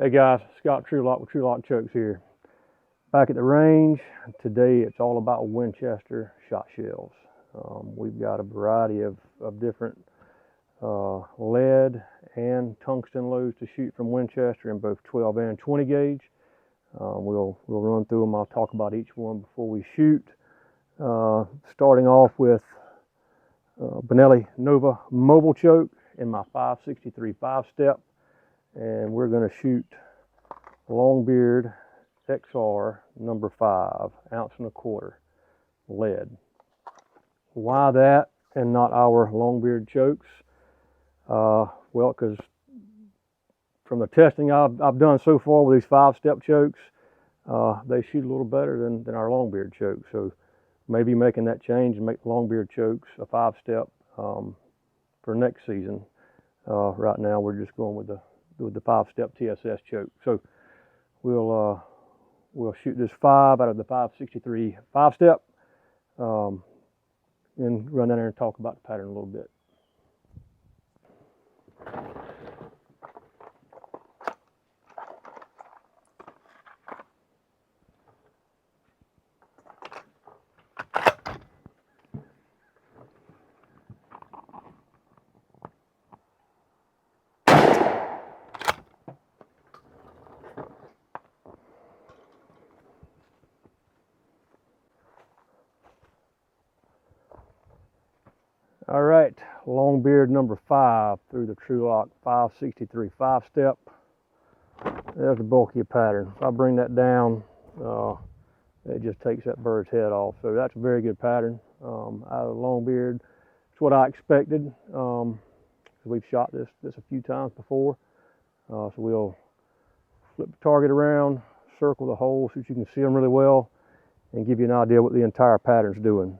Hey guys, Scott Trulock with Trulock Chokes here. Back at the range. Today it's all about Winchester shot shells. We've got a variety of different lead and tungsten loads to shoot from Winchester in both 12 and 20 gauge. We'll run through them. I'll talk about each one before we shoot. Starting off with Benelli Nova mobile choke in my 563 5-step. And we're going to shoot Longbeard XR number 5, 1.25 ounce lead. Why that and not our Longbeard chokes? Well, because from the testing I've done so far with these 5-step chokes, they shoot a little better than our Longbeard chokes. So maybe making that change and make Longbeard chokes a 5-step for next season. Right now we're just going with the 5-step TSS choke. So we'll shoot this 5 out of the 563 5-step, and run down there and talk about the pattern a little bit. All right, Longbeard number 5 through the Trulock 563 5-step. There's the bulky pattern. If I bring that down, it just takes that bird's head off. So that's a very good pattern out of Longbeard. It's what I expected. We've shot this a few times before. So we'll flip the target around, circle the hole so that you can see them really well, and give you an idea what the entire pattern's doing.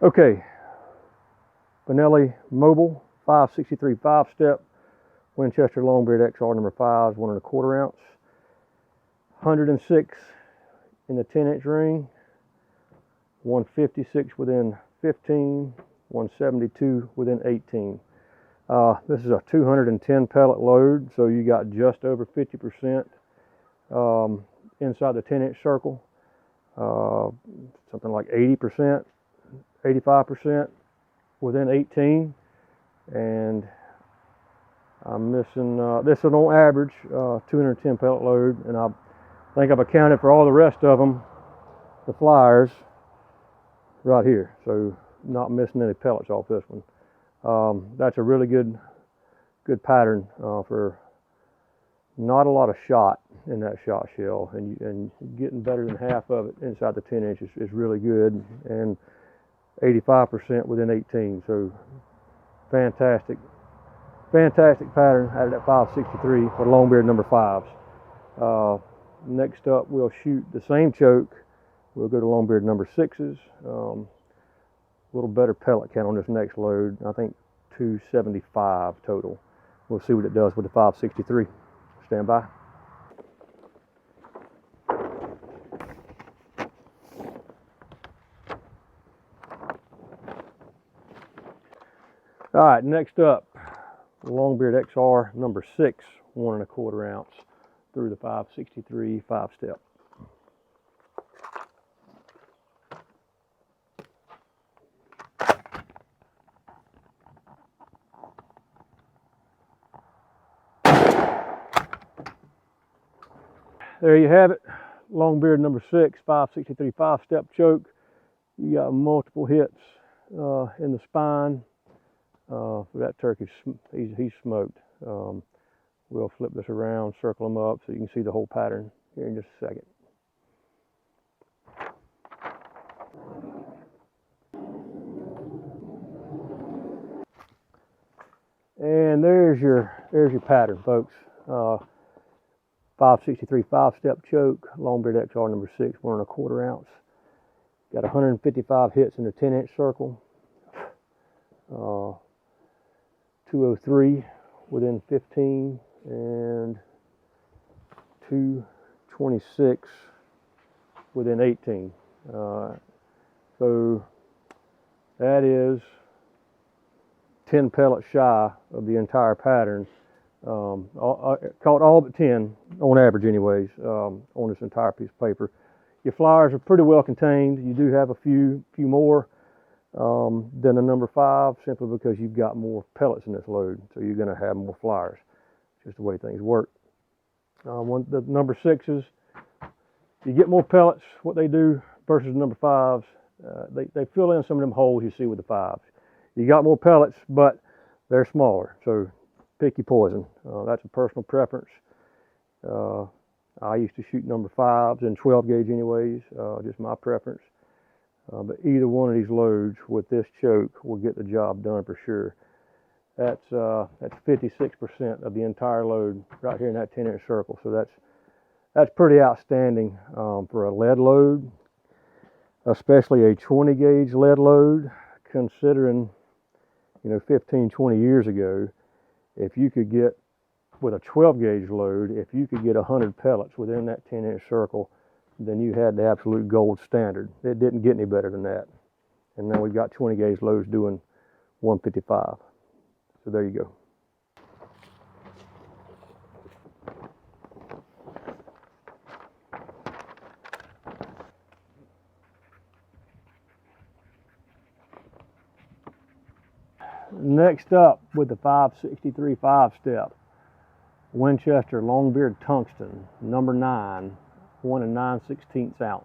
Okay, Benelli Mobile 563 5-step Winchester Longbeard XR number 5 is 1.25 ounce, 106 in the 10-inch ring, 156 within 15, 172 within 18. This is a 210 pellet load, so you got just over 50% inside the 10-inch circle, something like 80%. 85% within 18, and I'm missing this is on average 210 pellet load, and I think I've accounted for all the rest of them, the flyers, right here, so not missing any pellets off this one. That's a really good pattern for not a lot of shot in that shot shell, and getting better than half of it inside the 10 inches is really good, and 85% within 18, so fantastic pattern out of that 563 for Longbeard number 5s. Next up, we'll shoot the same choke. We'll go to Longbeard number 6s. A little better pellet count on this next load. I think 275 total. We'll see what it does with the 563. Stand by. All right, next up, Longbeard XR number 6, 1.25 ounce through the 563 5-step. there you have it. Longbeard number 6, 563 5-step choke. You got multiple hits in the spine. For that turkey, he's smoked. We'll flip this around, circle them up so you can see the whole pattern here in just a second. And there's your pattern, folks. 563 5-step choke, Longbeard XR number 6, 1 1/4 ounce. Got 155 hits in the 10-inch circle. 203 within 15 and 226 within 18. So that is 10 pellets shy of the entire pattern. Caught all but 10 on average anyways, on this entire piece of paper. Your flowers are pretty well contained. You do have a few more than the number 5, simply because you've got more pellets in this load, so you're going to have more flowers. Just the way things work. The number 6s, you get more pellets. What they do versus the number 5s, they fill in some of them holes you see with the 5s. You got more pellets, but they're smaller, so pick your poison. That's a personal preference. I used to shoot number 5s in 12 gauge anyways, just my preference. But either one of these loads with this choke will get the job done for sure. That's 56% of the entire load right here in that 10-inch circle. So that's pretty outstanding for a lead load, especially a 20 gauge lead load. Considering, 15, 20 years ago, if you could get with a 12 gauge load, if you could get 100 pellets within that 10-inch circle, then you had the absolute gold standard. It didn't get any better than that. And now we've got 20 gauge loads doing 155. So there you go. Next up, with the 563 5-step, Winchester Longbeard Tungsten, number 9, 1 9/16 ounce.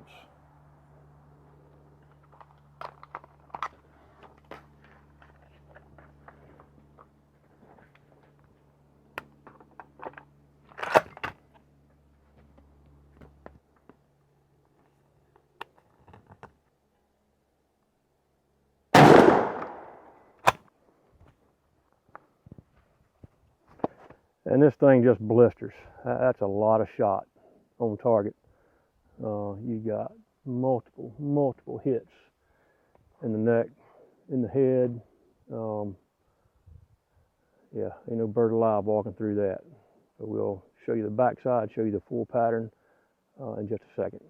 And this thing just blisters. That's a lot of shot on target. You got multiple hits in the neck, in the head. Yeah, ain't no bird alive walking through that. So we'll show you the backside, show you the full pattern in just a second.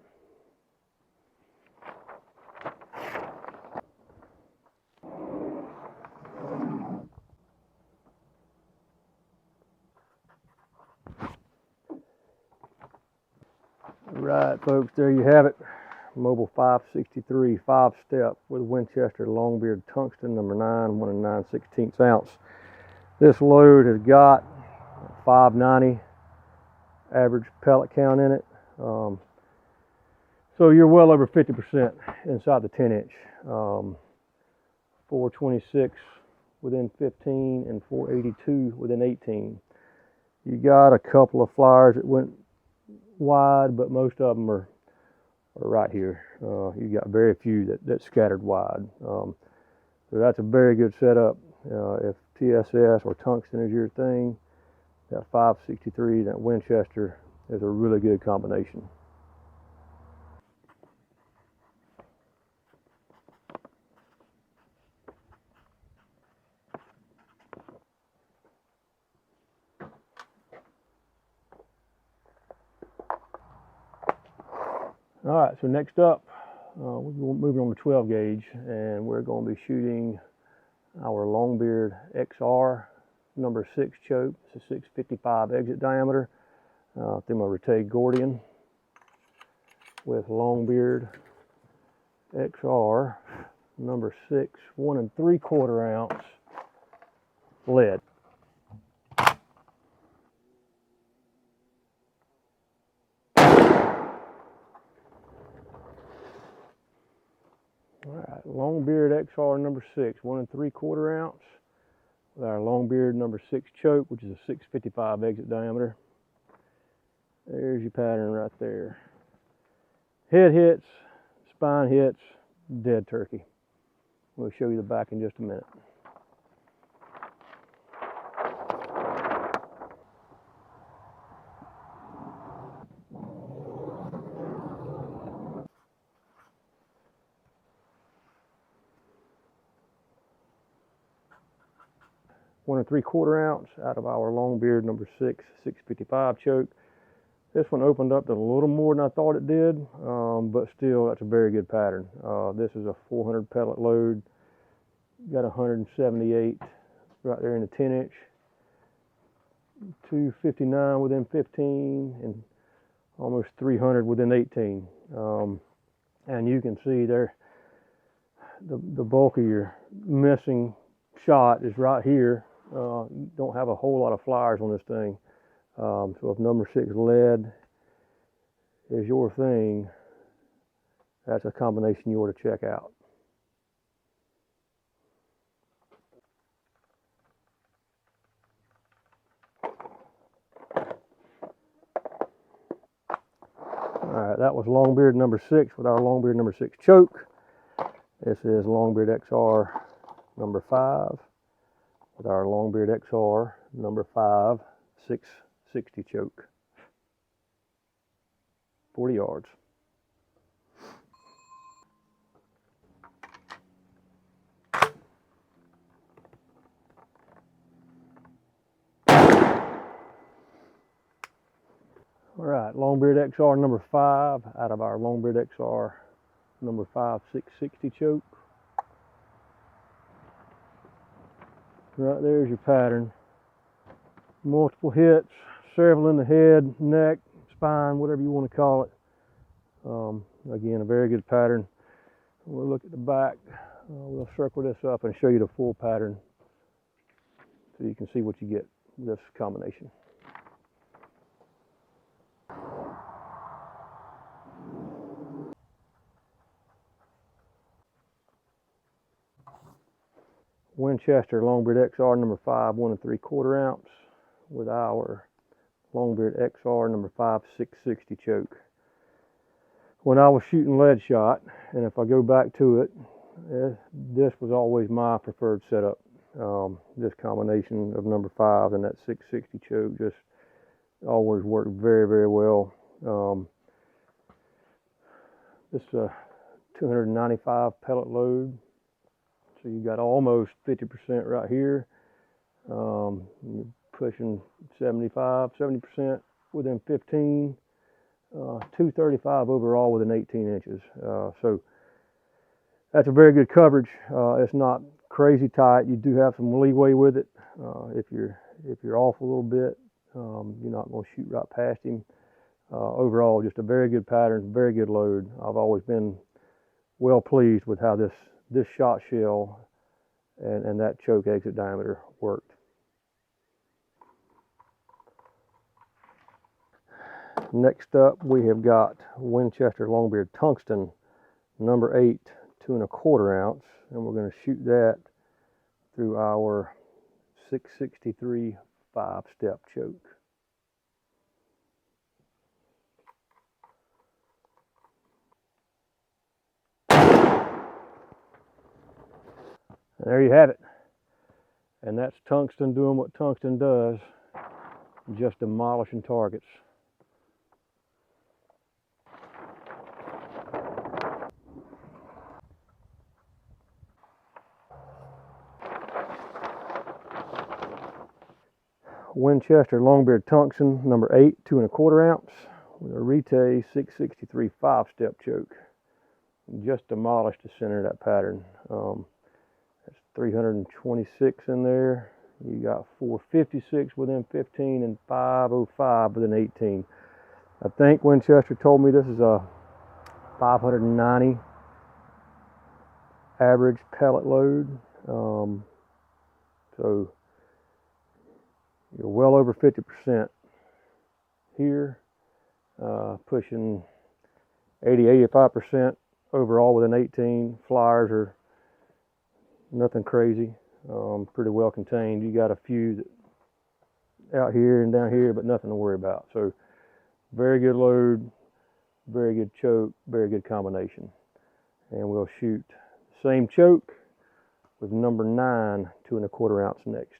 Right, folks, there you have it. Mobile 563 5-step with Winchester Longbeard Tungsten, number 9, 1 9/16 ounce. This load has got 590 average pellet count in it. So you're well over 50% inside the 10-inch. 426 within 15 and 482 within 18. You got a couple of flowers that went wide, but most of them are right here. You got very few that scattered wide. So that's a very good setup. If TSS or tungsten is your thing, that 563, that Winchester is a really good combination. All right, so next up, we're moving on to 12 gauge, and we're going to be shooting our Longbeard XR number 6 choke. It's a 655 exit diameter through my Retail Gordian with Longbeard XR number 6, 1 3/4 ounce lead. right, Longbeard XR number 6, 1 3/4 ounce with our Longbeard number 6 choke, which is a 655 exit diameter. There's your pattern right there. Head hits, spine hits, dead turkey. We'll show you the back in just a minute. One 3/4 ounce out of our Longbeard number 6, 655 choke. This one opened up to a little more than I thought it did, but still, that's a very good pattern. This is a 400 pellet load. Got 178 right there in the 10-inch. 259 within 15, and almost 300 within 18. And you can see there, the bulk of your missing shot is right here. You don't have a whole lot of flyers on this thing. So if number 6 lead is your thing, that's a combination you ought to check out. Alright, that was Longbeard number 6 with our Longbeard number 6 choke. This is Longbeard XR number 5 with our Longbeard XR number 5 660 choke. 40 yards. All right, Longbeard XR number 5 out of our Longbeard XR number 5 660 choke. Right there's your pattern. Multiple hits, several in the head, neck, spine, whatever you want to call it. Again, a very good pattern. We'll look at the back. We'll circle this up and show you the full pattern so you can see what you get with this combination. Winchester Longbeard XR number 5 1 3/4 ounce with our Longbeard XR number 5 660 choke. When I was shooting lead shot, and if I go back to it, this was always my preferred setup. This combination of number 5 and that 660 choke just always worked very, very well. This is a 295 pellet load. So you got almost 50% right here. You're pushing 70% within 15. 235 overall within 18 inches. So that's a very good coverage. It's not crazy tight. You do have some leeway with it. If you're off a little bit, you're not going to shoot right past him. Overall, just a very good pattern, very good load. I've always been well pleased with how this shot shell and that choke exit diameter worked. Next up, we have got Winchester Longbeard Tungsten number 8 2 1/4 ounce, and we're going to shoot that through our 663 5-step choke. There you have it. And that's Tungsten doing what Tungsten does, just demolishing targets. Winchester Longbeard Tungsten number 8 2 1/4 ounce with a Rite 663 5-step choke. Just demolished the center of that pattern. That's 326 in there. You got 456 within 15 and 505 within 18. I think Winchester told me this is a 590 average pellet load. So you're well over 50% here, pushing 80-85% overall within 18. Flyers are nothing crazy, pretty well contained. You got a few that out here and down here, but nothing to worry about. So very good load, very good choke, very good combination. And we'll shoot the same choke with number 9 2¼ ounce next.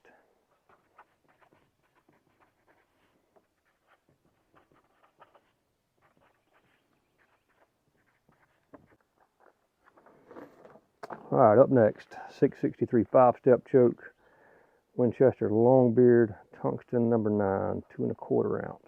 All right, up next, 663 5-step choke, Winchester Longbeard Tungsten number 9 2¼ ounce.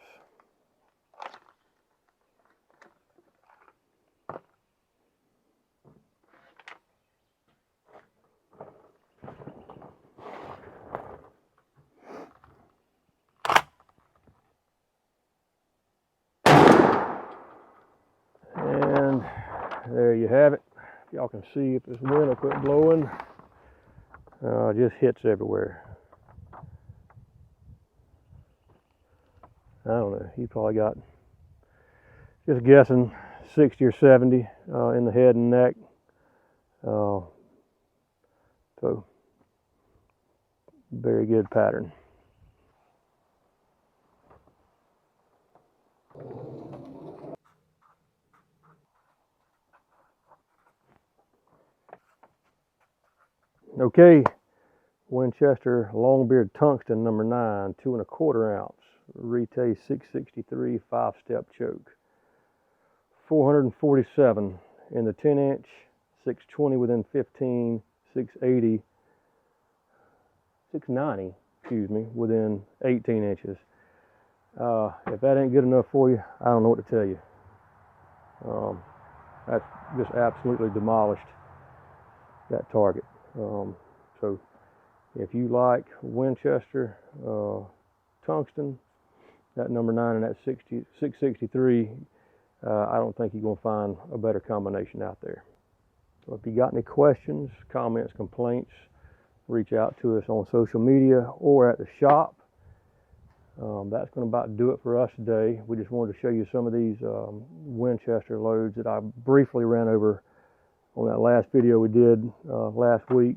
And there you have it. Y'all can see if this wind will quit blowing. Just hits everywhere. I don't know, he probably got, just guessing, 60 or 70 in the head and neck. So very good pattern. Okay, Winchester Longbeard Tungsten number 9 2¼ ounce, Rete 663 5-step choke, 447 in the 10-inch, 620 within 15, 680, 690, excuse me, within 18 inches. If that ain't good enough for you, I don't know what to tell you. That's just absolutely demolished that target. So if you like Winchester Tungsten, that number 9 and that 663, I don't think you're going to find a better combination out there. So if you got any questions, comments, complaints, reach out to us on social media or at the shop. That's going to about do it for us today. We just wanted to show you some of these Winchester loads that I briefly ran over on that last video we did last week.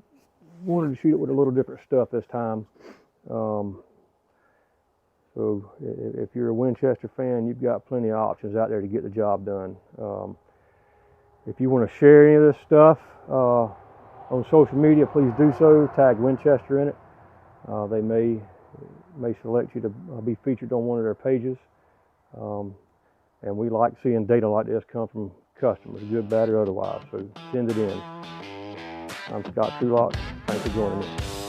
Wanted to shoot it with a little different stuff this time. So if you're a Winchester fan, you've got plenty of options out there to get the job done. If you want to share any of this stuff on social media, please do so. Tag Winchester in it. They may select you to be featured on one of their pages. And we like seeing data like this come from customers, good, bad, or otherwise. So send it in. I'm Scott Trulock. Thanks for joining me.